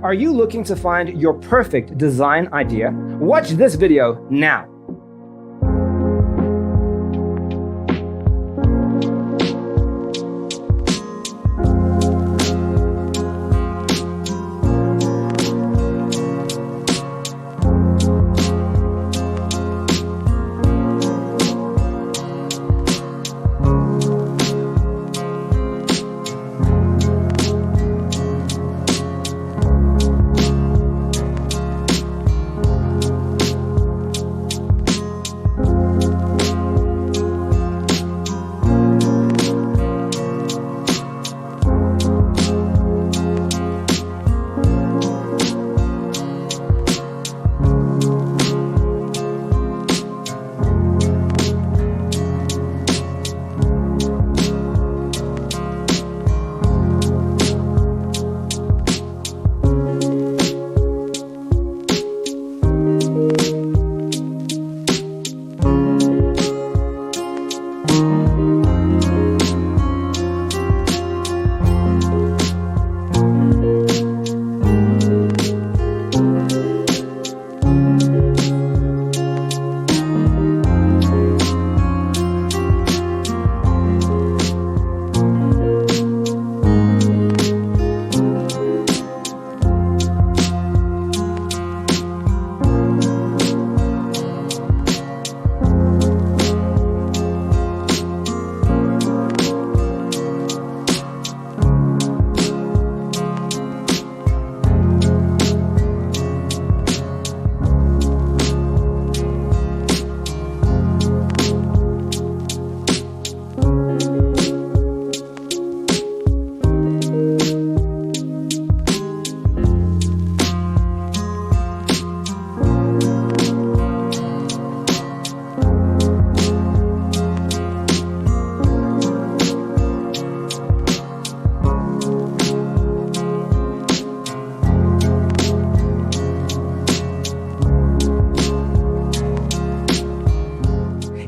Are you looking to find your perfect design idea? Watch this video now.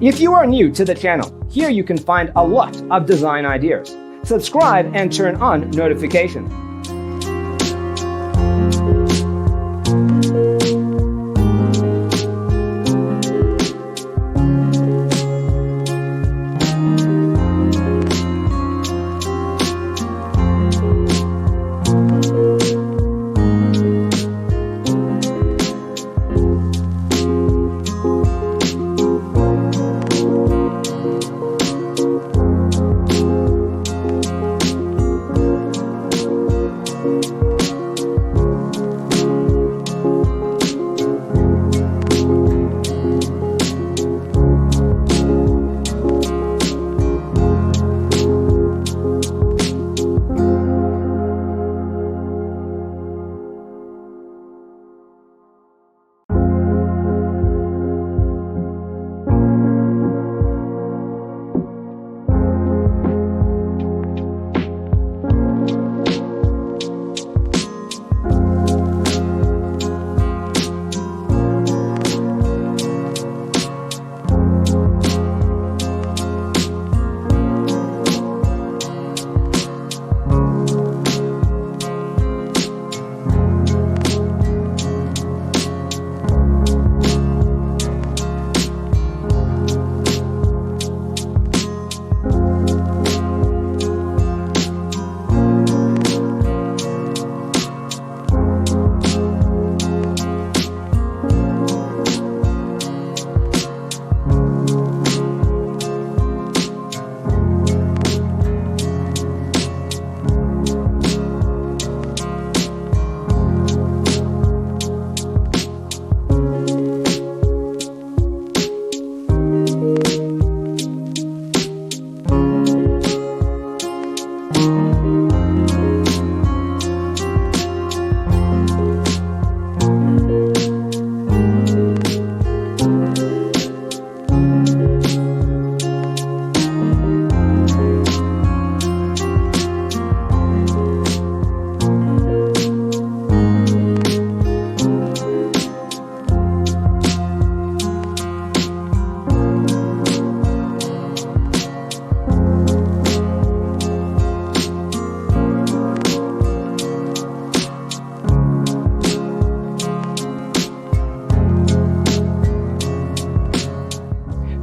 If you are new to the channel, here you can find a lot of design ideas. Subscribe and turn on notifications.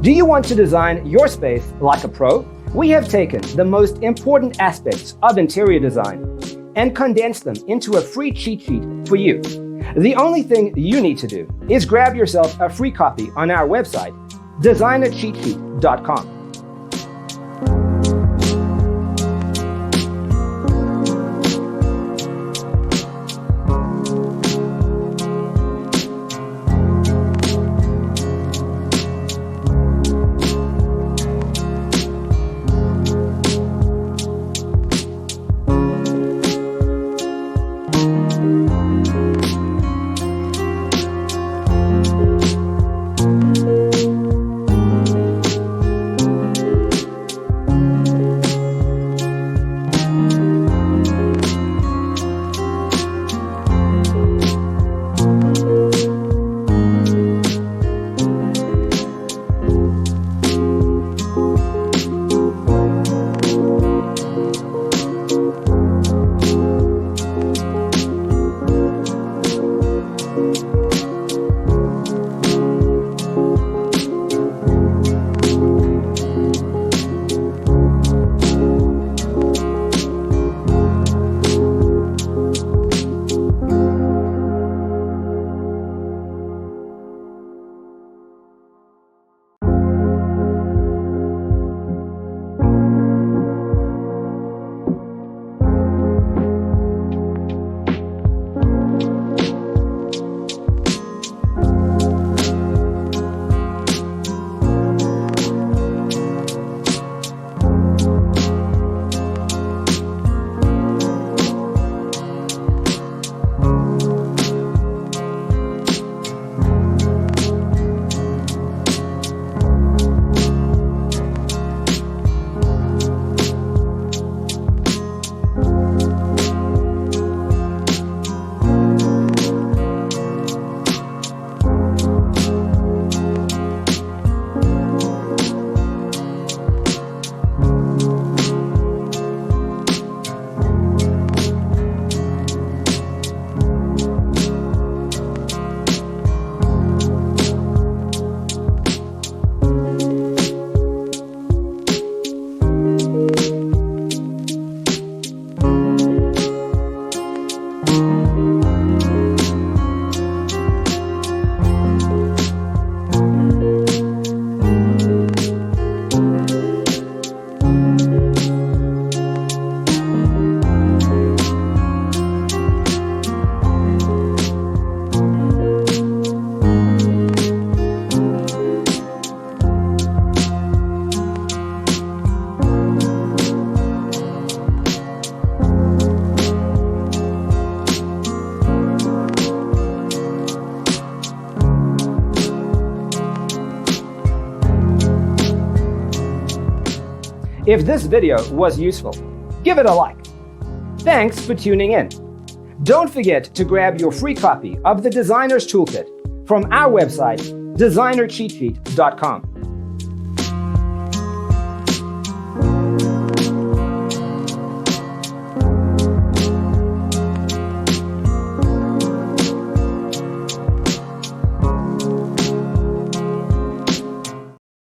Do you want to design your space like a pro? We have taken the most important aspects of interior design and condensed them into a free cheat sheet for you. The only thing you need to do is grab yourself a free copy on our website, designercheatsheet.com. If this video was useful, give it a like. Thanks for tuning in. Don't forget to grab your free copy of the Designer's Toolkit from our website, designercheatsheet.com.